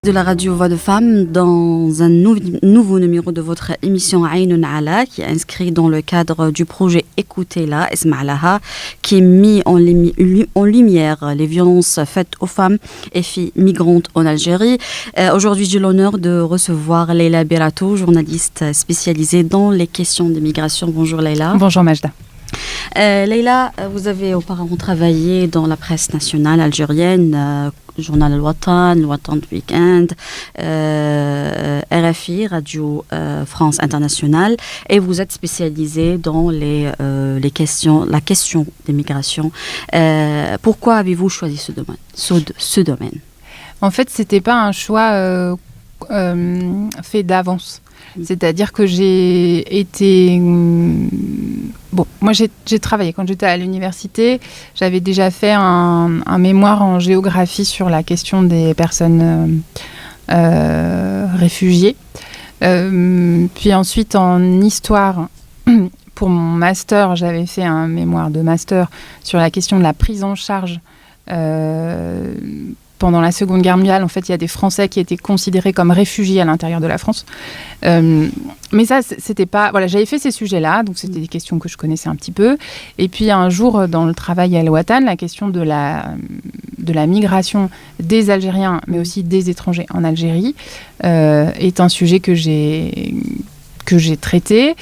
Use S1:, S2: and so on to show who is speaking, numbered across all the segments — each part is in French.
S1: De la radio Voix de Femmes dans un nouveau numéro de votre émission Aïnoun Ala qui est inscrit dans le cadre du projet Écoutez-la, Esma'laha, qui est mis en lumière les violences faites aux femmes et filles migrantes en Algérie. Aujourd'hui, j'ai l'honneur de recevoir Leila Berato, journaliste spécialisée dans les questions d'immigration. Bonjour Leila.
S2: Bonjour Majda.
S1: Leila, vous avez auparavant travaillé dans la presse nationale algérienne, journal Al-Watan, Al-Watan Weekend, RFI, Radio France Internationale, et vous êtes spécialisée dans la question d'immigration. Pourquoi avez-vous choisi ce domaine?
S2: En fait, c'était pas un choix fait d'avance. C'est-à-dire que j'ai été... moi j'ai travaillé. Quand j'étais à l'université, j'avais déjà fait un mémoire en géographie sur la question des personnes réfugiées. Puis ensuite, en histoire, pour mon master, j'avais fait un mémoire de master sur la question de la prise en charge pendant la Seconde Guerre mondiale. En fait, il y a des Français qui étaient considérés comme réfugiés à l'intérieur de la France. Mais ça, c'était pas... Voilà, j'avais fait ces sujets-là, donc c'était des questions que je connaissais un petit peu. Et puis un jour, dans le travail à Al-Watan, la question de la migration des Algériens, mais aussi des étrangers en Algérie, est un sujet que j'ai traité.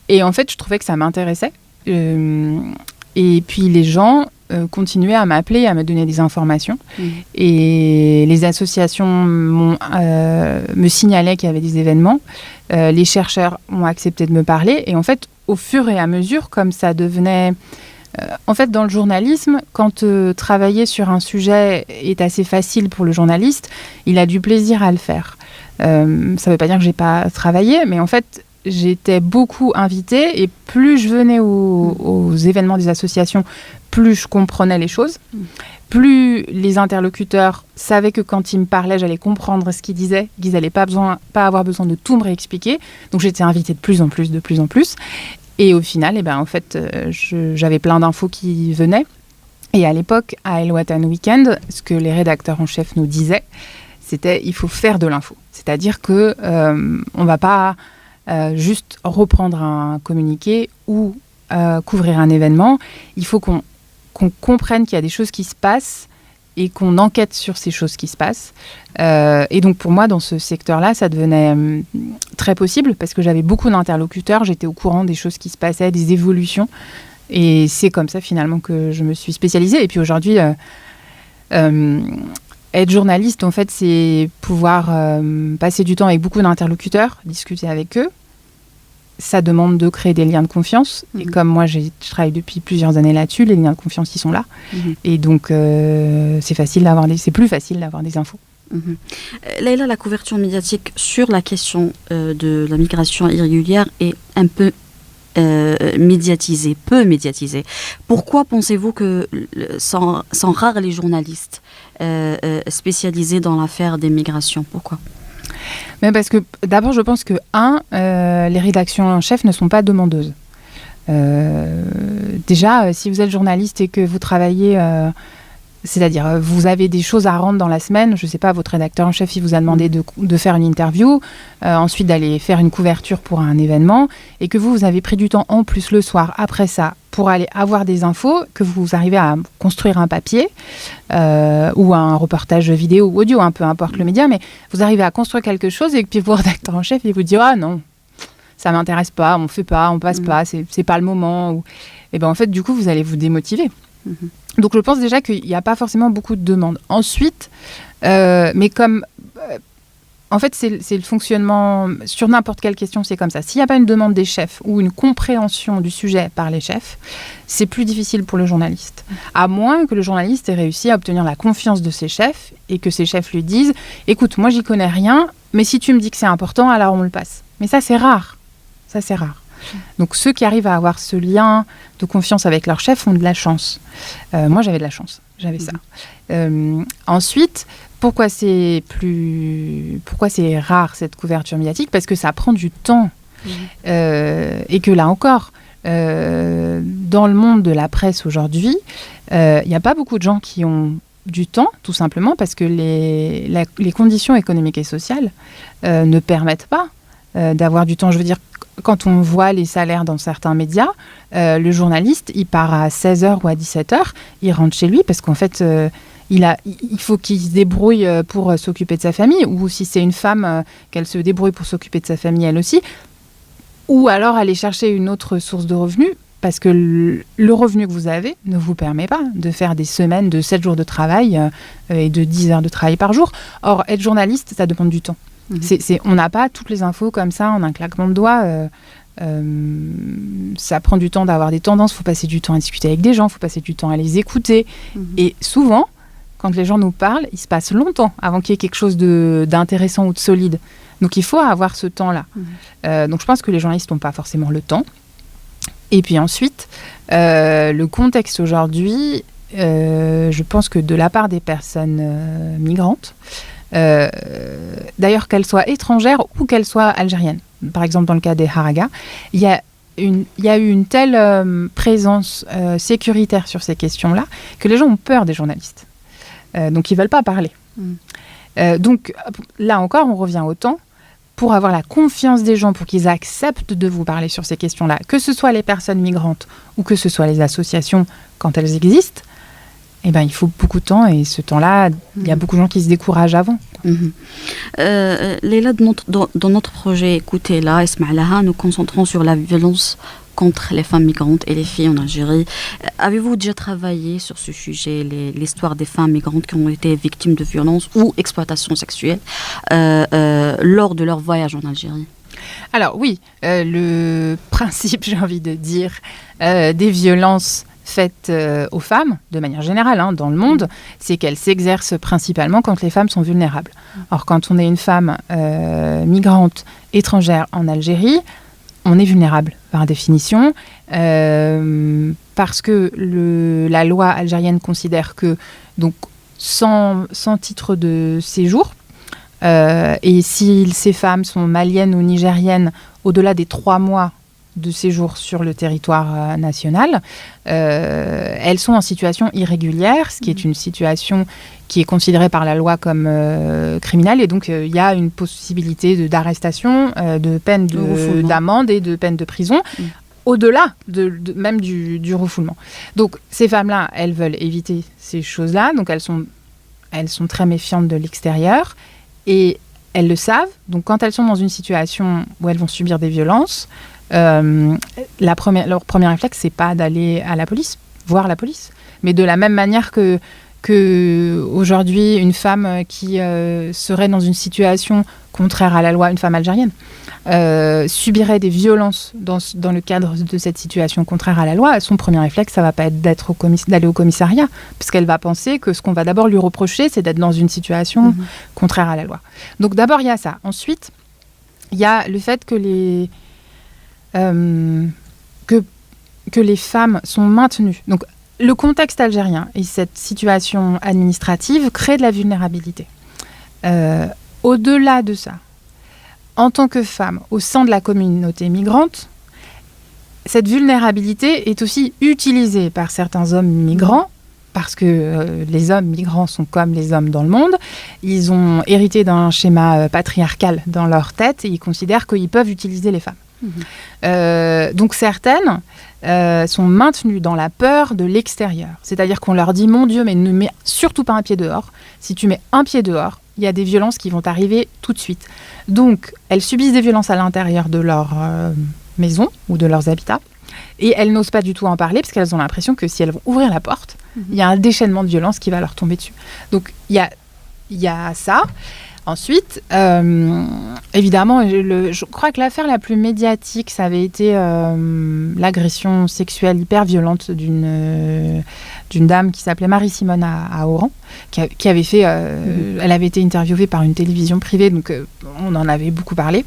S2: Et en fait, je trouvais que ça m'intéressait. Et puis les gens continuaient à m'appeler, à me donner des informations. Et les associations me signalaient qu'il y avait des événements. Les chercheurs ont accepté de me parler. Et en fait, au fur et à mesure, comme ça devenait... en fait, dans le journalisme, quand travailler sur un sujet est assez facile pour le journaliste, il a du plaisir à le faire. Ça ne veut pas dire que je n'ai pas travaillé, mais en fait... J'étais beaucoup invitée et plus je venais aux événements des associations, plus je comprenais les choses. Plus les interlocuteurs savaient que quand ils me parlaient, j'allais comprendre ce qu'ils disaient, qu'ils n'allaient pas avoir besoin de tout me réexpliquer. Donc j'étais invitée de plus en plus. Et au final, j'avais plein d'infos qui venaient. Et à l'époque, à Al-Watan Weekend, ce que les rédacteurs en chef nous disaient, c'était il faut faire de l'info. C'est-à-dire qu'on ne va pas... juste reprendre un communiqué ou couvrir un événement. Il faut qu'on comprenne qu'il y a des choses qui se passent et qu'on enquête sur ces choses qui se passent. Et donc pour moi, dans ce secteur-là, ça devenait très possible parce que j'avais beaucoup d'interlocuteurs, j'étais au courant des choses qui se passaient, des évolutions. Et c'est comme ça finalement que je me suis spécialisée. Et puis aujourd'hui, être journaliste, en fait, c'est pouvoir passer du temps avec beaucoup d'interlocuteurs, discuter avec eux. Ça demande de créer des liens de confiance. Et comme moi, je travaille depuis plusieurs années là-dessus, les liens de confiance, ils sont là. Et donc, c'est plus facile d'avoir des infos.
S1: Leila, la couverture médiatique sur la question de la migration irrégulière est un peu peu médiatisée. Pourquoi pensez-vous que sont rares les journalistes spécialisés dans l'affaire des migrations? Pourquoi?
S2: Mais parce que d'abord, je pense que les rédactions en chef ne sont pas demandeuses. Déjà, si vous êtes journaliste et que vous travaillez... c'est-à-dire, vous avez des choses à rendre dans la semaine. Je ne sais pas, votre rédacteur en chef, il vous a demandé de faire une interview, ensuite d'aller faire une couverture pour un événement, et que vous avez pris du temps en plus le soir, après ça, pour aller avoir des infos, que vous arrivez à construire un papier, ou un reportage vidéo ou audio, peu importe le média, mais vous arrivez à construire quelque chose, et puis votre rédacteur en chef, il vous dit « Ah non, ça ne m'intéresse pas, on ne fait pas, on ne passe pas, c'est pas le moment. » Et bien en fait, du coup, vous allez vous démotiver. Donc je pense déjà qu'il n'y a pas forcément beaucoup de demandes. Ensuite, mais comme... en fait, c'est le fonctionnement... Sur n'importe quelle question, c'est comme ça. S'il n'y a pas une demande des chefs ou une compréhension du sujet par les chefs, c'est plus difficile pour le journaliste. À moins que le journaliste ait réussi à obtenir la confiance de ses chefs et que ses chefs lui disent « Écoute, moi, j'y connais rien, mais si tu me dis que c'est important, alors on me le passe. » Mais ça, c'est rare. Donc ceux qui arrivent à avoir ce lien de confiance avec leur chef ont de la chance. Moi, j'avais de la chance, j'avais ça. Ensuite, pourquoi c'est rare cette couverture médiatique? Parce que ça prend du temps. Et que là encore, dans le monde de la presse aujourd'hui, il n'y a pas beaucoup de gens qui ont du temps, tout simplement parce que les conditions économiques et sociales ne permettent pas d'avoir du temps. Je veux dire, quand on voit les salaires dans certains médias, le journaliste, il part à 16h ou à 17h, il rentre chez lui parce qu'en fait, il faut qu'il se débrouille pour s'occuper de sa famille, ou si c'est une femme, qu'elle se débrouille pour s'occuper de sa famille elle aussi, ou alors aller chercher une autre source de revenus, parce que le revenu que vous avez ne vous permet pas de faire des semaines de 7 jours de travail et de 10 heures de travail par jour. Or, être journaliste, ça demande du temps. On n'a pas toutes les infos comme ça en un claquement de doigts. Ça prend du temps d'avoir des tendances, il faut passer du temps à discuter avec des gens, il faut passer du temps à les écouter. Et souvent, quand les gens nous parlent, il se passe longtemps avant qu'il y ait quelque chose d'intéressant ou de solide. Donc il faut avoir ce temps-là. Donc je pense que les journalistes n'ont pas forcément le temps. Et puis ensuite, le contexte aujourd'hui, je pense que de la part des personnes migrantes, d'ailleurs qu'elles soient étrangères ou qu'elles soient algériennes, par exemple dans le cas des Haraga, il y a eu une telle présence sécuritaire sur ces questions-là que les gens ont peur des journalistes. Donc ils ne veulent pas parler. Donc là encore, on revient au temps. Pour avoir la confiance des gens, pour qu'ils acceptent de vous parler sur ces questions-là, que ce soit les personnes migrantes ou que ce soit les associations quand elles existent, eh ben, il faut beaucoup de temps, et ce temps-là, il y a beaucoup de gens qui se découragent avant.
S1: Leila, dans notre projet Écoutez là, Esma'laha, nous concentrons sur la violence contre les femmes migrantes et les filles en Algérie. Avez-vous déjà travaillé sur ce sujet, l'histoire des femmes migrantes qui ont été victimes de violences ou exploitation sexuelle lors de leur voyage en Algérie?
S2: Alors oui, le principe, j'ai envie de dire, des violences faites aux femmes, de manière générale, dans le monde, c'est qu'elles s'exercent principalement quand les femmes sont vulnérables. Or, quand on est une femme migrante étrangère en Algérie, on est vulnérable par définition, parce que la loi algérienne considère que, donc, sans titre de séjour, et si ces femmes sont maliennes ou nigériennes, au-delà des 3 mois de séjour sur le territoire national, elles sont en situation irrégulière, ce qui est une situation qui est considérée par la loi comme criminelle, et donc il y a une possibilité d'arrestation, de peine d'amende et de peine de prison, au-delà même du refoulement. Donc ces femmes-là, elles veulent éviter ces choses-là, donc elles sont très méfiantes de l'extérieur, et elles le savent. Donc quand elles sont dans une situation où elles vont subir des violences, leur premier réflexe, c'est pas d'aller à la police, voir la police, mais de la même manière que aujourd'hui, une femme qui serait dans une situation contraire à la loi, une femme algérienne, subirait des violences dans le cadre de cette situation contraire à la loi, son premier réflexe, ça va pas être d'aller au commissariat, parce qu'elle va penser que ce qu'on va d'abord lui reprocher, c'est d'être dans une situation contraire à la loi. Donc d'abord, il y a ça. Ensuite, il y a le fait que les femmes sont maintenues. Donc, le contexte algérien et cette situation administrative créent de la vulnérabilité. Au-delà de ça, en tant que femme au sein de la communauté migrante, cette vulnérabilité est aussi utilisée par certains hommes migrants, parce que les hommes migrants sont comme les hommes dans le monde. Ils ont hérité d'un schéma patriarcal dans leur tête et ils considèrent qu'ils peuvent utiliser les femmes. Donc certaines sont maintenues dans la peur de l'extérieur. C'est-à-dire qu'on leur dit, mon Dieu, mais ne mets surtout pas un pied dehors. Si tu mets un pied dehors, il y a des violences qui vont arriver tout de suite. Donc elles subissent des violences à l'intérieur de leur maison ou de leurs habitats. Et elles n'osent pas du tout en parler parce qu'elles ont l'impression que si elles vont ouvrir la porte, il y a un déchaînement de violence qui va leur tomber dessus. Donc il y a ça. Ensuite, évidemment, je crois que l'affaire la plus médiatique, ça avait été l'agression sexuelle hyper violente d'une dame qui s'appelait Marie-Simone à Oran, qui avait fait... Elle avait été interviewée par une télévision privée, donc on en avait beaucoup parlé.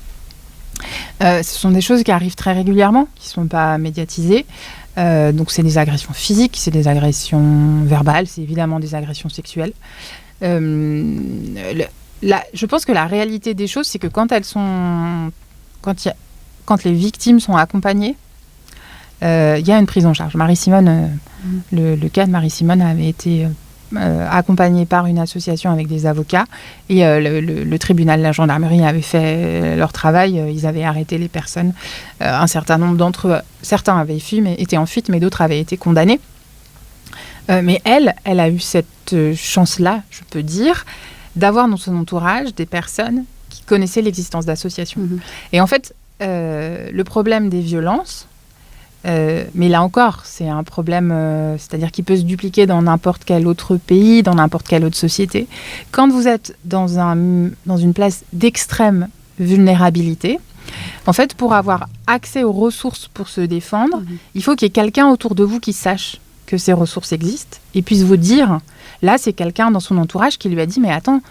S2: Ce sont des choses qui arrivent très régulièrement, qui ne sont pas médiatisées. Donc c'est des agressions physiques, c'est des agressions verbales, c'est évidemment des agressions sexuelles. Je pense que la réalité des choses, c'est que quand les victimes sont accompagnées, il y a une prise en charge. Marie-Simone, le cas de Marie-Simone avait été accompagnés par une association avec des avocats. Et le tribunal, la gendarmerie avait fait leur travail. Ils avaient arrêté les personnes. Un certain nombre d'entre eux, certains avaient été en fuite, mais d'autres avaient été condamnés. Mais elle a eu cette chance-là, je peux dire, d'avoir dans son entourage des personnes qui connaissaient l'existence d'associations. Et en fait, le problème des violences, mais là encore, c'est un problème, c'est-à-dire qui peut se dupliquer dans n'importe quel autre pays, dans n'importe quelle autre société. Quand vous êtes dans une place d'extrême vulnérabilité, en fait, pour avoir accès aux ressources pour se défendre, il faut qu'il y ait quelqu'un autour de vous qui sache que ces ressources existent et puisse vous dire, là, c'est quelqu'un dans son entourage qui lui a dit, mais attends,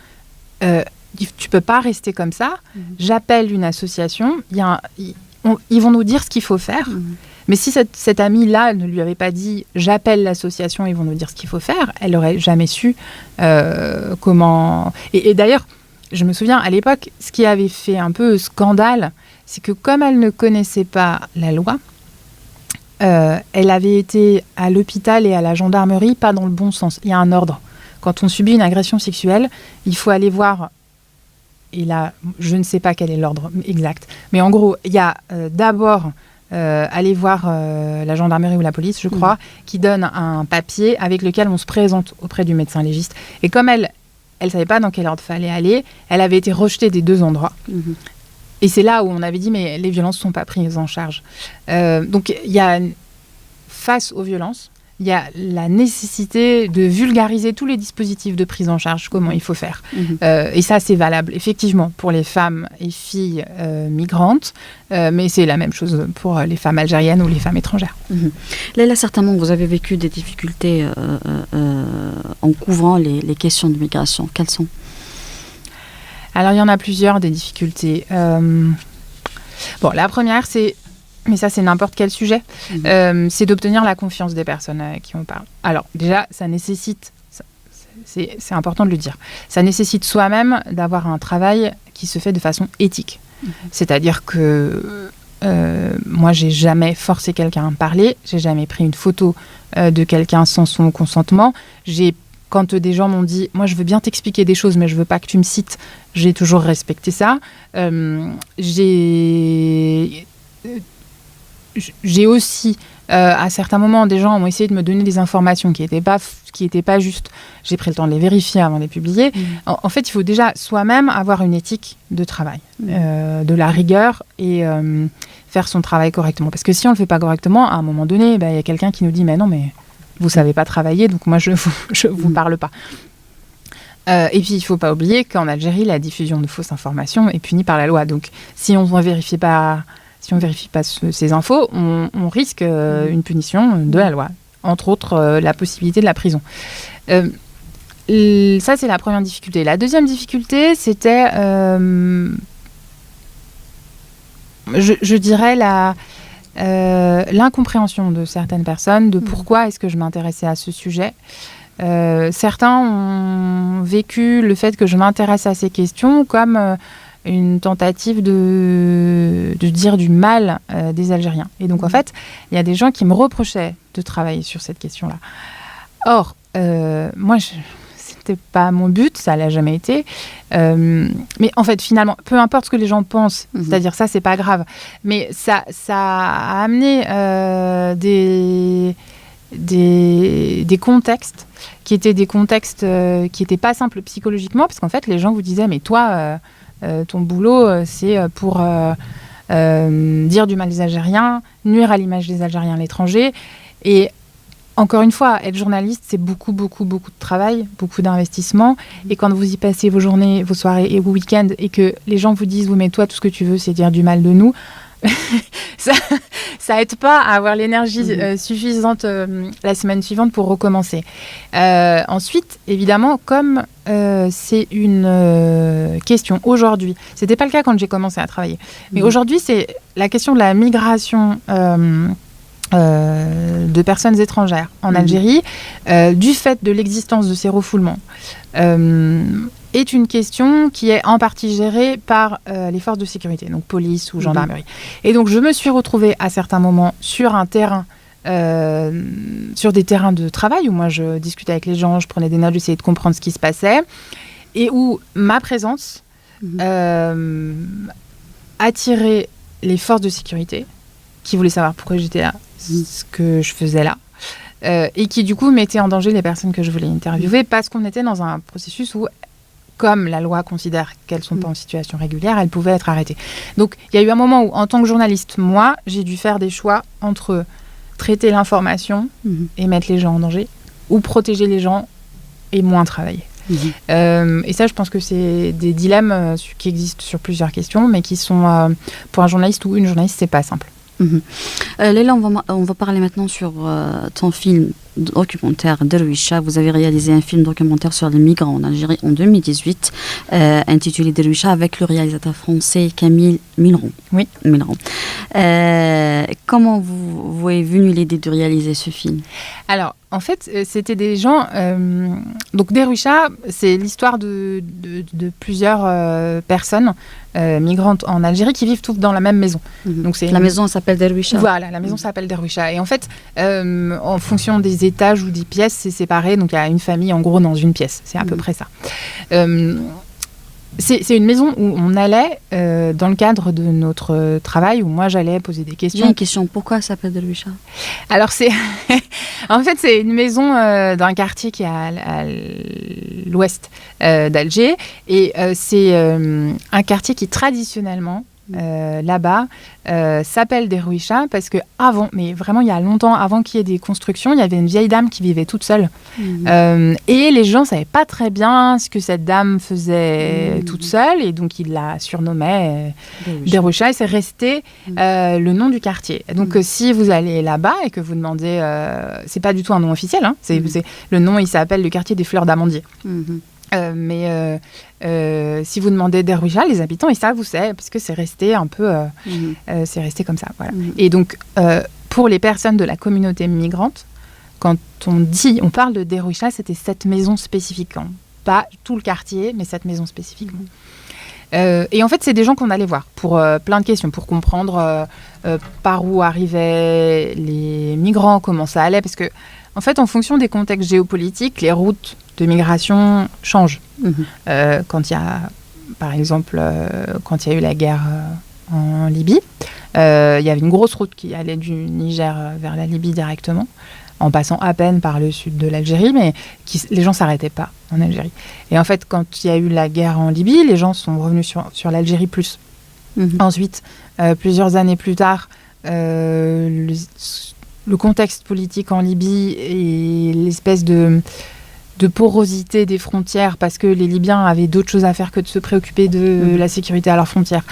S2: tu peux pas rester comme ça, j'appelle une association, ils vont nous dire ce qu'il faut faire. Mais si cette amie-là ne lui avait pas dit « j'appelle l'association, ils vont nous dire ce qu'il faut faire », elle n'aurait jamais su comment... Et d'ailleurs, je me souviens, à l'époque, ce qui avait fait un peu scandale, c'est que comme elle ne connaissait pas la loi, elle avait été à l'hôpital et à la gendarmerie pas dans le bon sens. Il y a un ordre. Quand on subit une agression sexuelle, il faut aller voir... Et là, je ne sais pas quel est l'ordre exact. Mais en gros, il y a d'abord... aller voir la gendarmerie ou la police, je crois, qui donne un papier avec lequel on se présente auprès du médecin légiste. Et comme elle savait pas dans quel ordre fallait aller, elle avait été rejetée des deux endroits. Et c'est là où on avait dit, mais les violences ne sont pas prises en charge. Donc, il y a, face aux violences, il y a la nécessité de vulgariser tous les dispositifs de prise en charge, comment il faut faire. Et ça, c'est valable, effectivement, pour les femmes et filles migrantes, mais c'est la même chose pour les femmes algériennes ou les femmes étrangères.
S1: Là, certainement, vous avez vécu des difficultés en couvrant les questions de migration. Quelles sont ?
S2: Alors, il y en a plusieurs, des difficultés. Bon, la première, c'est... Mais ça, c'est n'importe quel sujet. C'est d'obtenir la confiance des personnes à qui on parle. Alors, déjà, ça nécessite, c'est important de le dire, ça nécessite soi-même d'avoir un travail qui se fait de façon éthique. C'est-à-dire que moi, j'ai jamais forcé quelqu'un à me parler, j'ai jamais pris une photo de quelqu'un sans son consentement. Quand des gens m'ont dit « moi, je veux bien t'expliquer des choses, mais je veux pas que tu me cites », j'ai toujours respecté ça. J'ai aussi, à certains moments, des gens ont essayé de me donner des informations qui étaient pas justes. J'ai pris le temps de les vérifier avant de les publier. En fait, il faut déjà soi-même avoir une éthique de travail, de la rigueur et faire son travail correctement. Parce que si on ne le fait pas correctement, à un moment donné, y a quelqu'un qui nous dit « mais non, mais vous savez pas travailler, donc moi, je vous parle pas ». Et puis, il ne faut pas oublier qu'en Algérie, la diffusion de fausses informations est punie par la loi. Donc, si on ne vérifie pas ces infos, on risque une punition de la loi. Entre autres, la possibilité de la prison. Ça, c'est la première difficulté. La deuxième difficulté, c'était, je dirais, l'incompréhension de certaines personnes de pourquoi est-ce que je m'intéressais à ce sujet. Certains ont vécu le fait que je m'intéresse à ces questions comme une tentative de dire du mal des Algériens. Et donc, en fait, il y a des gens qui me reprochaient de travailler sur cette question-là. Or, moi, c'était pas mon but, ça l'a jamais été. Mais en fait, finalement, peu importe ce que les gens pensent, c'est-à-dire ça, c'est pas grave. Mais ça a amené des contextes qui étaient des contextes qui n'étaient pas simples psychologiquement, parce qu'en fait, les gens vous disaient, mais toi, ton boulot, c'est pour dire du mal des Algériens, nuire à l'image des Algériens à l'étranger. Et encore une fois, être journaliste, c'est beaucoup, beaucoup, beaucoup de travail, beaucoup d'investissement. Et quand vous y passez vos journées, vos soirées et vos week-ends, et que les gens vous disent, oui, mais toi, tout ce que tu veux, c'est dire du mal de nous, ça aide pas à avoir l'énergie suffisante la semaine suivante pour recommencer. Ensuite, évidemment, comme c'est une question aujourd'hui, c'était pas le cas quand j'ai commencé à travailler, mais aujourd'hui, c'est la question de la migration de personnes étrangères en Algérie, du fait de l'existence de ces refoulements, est une question qui est en partie gérée par les forces de sécurité, donc police ou gendarmerie. Et donc, je me suis retrouvée à certains moments sur un terrain sur des terrains de travail où moi je discutais avec les gens, je prenais des notes, j'essayais de comprendre ce qui se passait, et où ma présence attirait les forces de sécurité qui voulaient savoir pourquoi j'étais là, ce que je faisais là, et qui du coup mettaient en danger les personnes que je voulais interviewer parce qu'on était dans un processus où, comme la loi considère qu'elles ne sont pas en situation régulière, elles pouvaient être arrêtées. Donc, il y a eu un moment où, en tant que journaliste, moi, j'ai dû faire des choix entre traiter l'information et mettre les gens en danger, ou protéger les gens et moins travailler. Et ça, je pense que c'est des dilemmes qui existent sur plusieurs questions, mais qui sont, pour un journaliste ou une journaliste, c'est pas simple.
S1: Leila, on va parler maintenant sur ton film documentaire Derwisha. Vous avez réalisé un film documentaire sur les migrants en Algérie en 2018, intitulé Derwisha, avec le réalisateur français Camille Milron.
S2: Oui.
S1: Milron. Comment vous est venue l'idée de réaliser ce film?
S2: Alors, en fait, c'était des gens... donc, Derwisha, c'est l'histoire de plusieurs personnes migrantes en Algérie qui vivent toutes dans la même maison. Donc,
S1: la maison s'appelle Derwisha.
S2: Voilà, la maison s'appelle Derwisha. Et en fait, en fonction des étages ou des pièces, c'est séparé. Donc, il y a une famille, en gros, dans une pièce. C'est à peu près ça. C'est une maison où on allait, dans le cadre de notre travail, où moi j'allais poser des questions.
S1: J'ai une question, pourquoi ça s'appelle Derwisha?
S2: Alors en fait c'est une maison d'un quartier qui est à l'ouest d'Alger, et c'est un quartier qui traditionnellement, là-bas, s'appelle Derwisha parce que avant, mais vraiment il y a longtemps, avant qu'il y ait des constructions, il y avait une vieille dame qui vivait toute seule. Et les gens ne savaient pas très bien ce que cette dame faisait toute seule, et donc ils la surnommaient Derwisha, et c'est resté le nom du quartier. Donc si vous allez là-bas et que vous demandez, c'est pas du tout un nom officiel, hein, c'est le nom, il s'appelle le quartier des Fleurs d'Amandier. Mais si vous demandez Derwisha, les habitants, ils savent où c'est, parce que c'est resté un peu... c'est resté comme ça, voilà. Et donc, pour les personnes de la communauté migrante, quand on parle de Derwisha, c'était cette maison spécifiquement. Pas tout le quartier, mais cette maison spécifiquement. Et en fait, c'est des gens qu'on allait voir pour plein de questions, pour comprendre par où arrivaient les migrants, comment ça allait, parce que, en fait, en fonction des contextes géopolitiques, les routes de migration changent. Quand il y a, par exemple, quand il y a eu la guerre en Libye, il y avait une grosse route qui allait du Niger vers la Libye directement, en passant à peine par le sud de l'Algérie, mais les gens ne s'arrêtaient pas en Algérie. Et en fait, quand il y a eu la guerre en Libye, les gens sont revenus sur l'Algérie plus. Ensuite, plusieurs années plus tard, le contexte politique en Libye et l'espèce de porosité des frontières, parce que les Libyens avaient d'autres choses à faire que de se préoccuper de la sécurité à leurs frontières,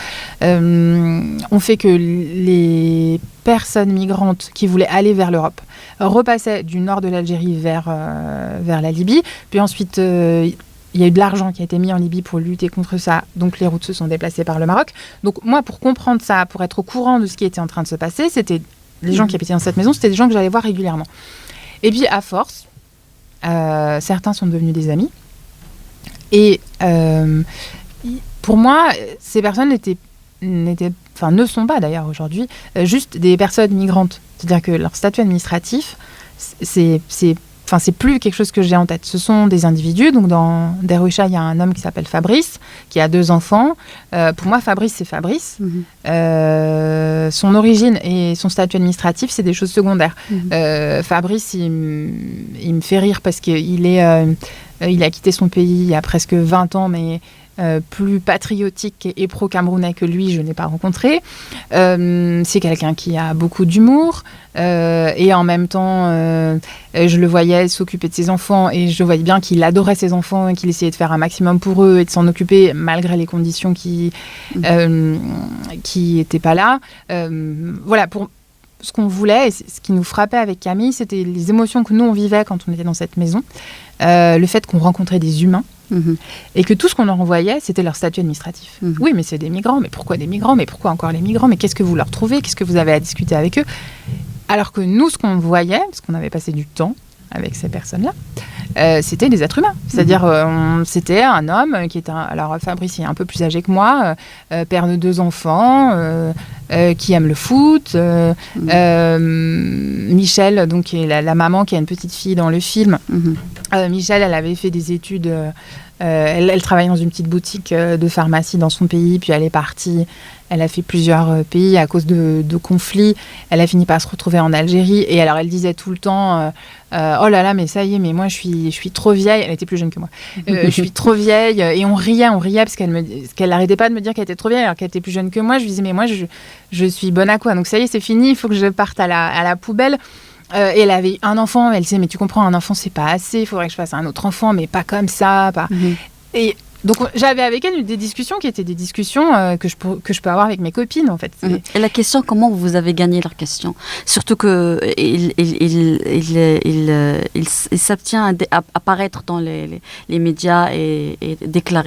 S2: ont fait que les personnes migrantes qui voulaient aller vers l'Europe repassaient du nord de l'Algérie vers la Libye. Puis ensuite, il y a eu de l'argent qui a été mis en Libye pour lutter contre ça, donc les routes se sont déplacées par le Maroc. Donc moi, pour comprendre ça, pour être au courant de ce qui était en train de se passer, c'était les gens qui habitaient dans cette maison, c'était des gens que j'allais voir régulièrement. Et puis à force, certains sont devenus des amis. Et pour moi, ces personnes ne sont pas d'ailleurs aujourd'hui juste des personnes migrantes. C'est-à-dire que leur statut administratif, c'est plus quelque chose que j'ai en tête. Ce sont des individus. Donc dans Derwisha, il y a un homme qui s'appelle Fabrice, qui a 2 enfants. Pour moi, Fabrice, c'est Fabrice. Son origine et son statut administratif, c'est des choses secondaires. Fabrice, il me fait rire parce qu'il a quitté son pays il y a presque 20 ans, mais plus patriotique et pro-camerounais que lui, je n'ai pas rencontré. C'est quelqu'un qui a beaucoup d'humour, et en même temps, je le voyais s'occuper de ses enfants, et je voyais bien qu'il adorait ses enfants et qu'il essayait de faire un maximum pour eux et de s'en occuper malgré les conditions qui n'étaient pas là. Voilà, pour ce qu'on voulait, et ce qui nous frappait avec Camille, c'était les émotions que nous, on vivait quand on était dans cette maison. Le fait qu'on rencontrait des humains, et que tout ce qu'on leur envoyait, c'était leur statut administratif. Oui, mais c'est des migrants, mais pourquoi des migrants? Mais pourquoi encore les migrants? Mais qu'est-ce que vous leur trouvez? Qu'est-ce que vous avez à discuter avec eux? Alors que nous, ce qu'on voyait, parce qu'on avait passé du temps avec ces personnes-là, c'était des êtres humains. C'est-à-dire, c'était un homme qui était... Alors, Fabrice est un peu plus âgé que moi, père de 2 enfants, qui aime le foot. Michel, donc, qui est la maman qui a une petite fille dans le film. Michel, elle avait fait des études... elle travaillait dans une petite boutique de pharmacie dans son pays, puis elle est partie. Elle a fait plusieurs pays à cause de conflits. Elle a fini par se retrouver en Algérie. Et alors, elle disait tout le temps oh là là, mais ça y est, mais moi, je suis trop vieille. Elle était plus jeune que moi. Je suis trop vieille. Et on riait parce qu'elle n'arrêtait pas de me dire qu'elle était trop vieille alors qu'elle était plus jeune que moi. Je lui disais, mais moi, je suis bonne à quoi? Donc, ça y est, c'est fini. Il faut que je parte à la poubelle. Et elle avait un enfant. Elle disait, mais tu comprends, un enfant, c'est pas assez. Il faudrait que je fasse un autre enfant, mais pas comme ça. Pas... Et donc, j'avais avec elle des discussions qui étaient des discussions que je peux avoir avec mes copines, en fait.
S1: Et la question, comment vous avez gagné leur question? Surtout qu'il s'abstient à apparaître dans les médias et déclarer.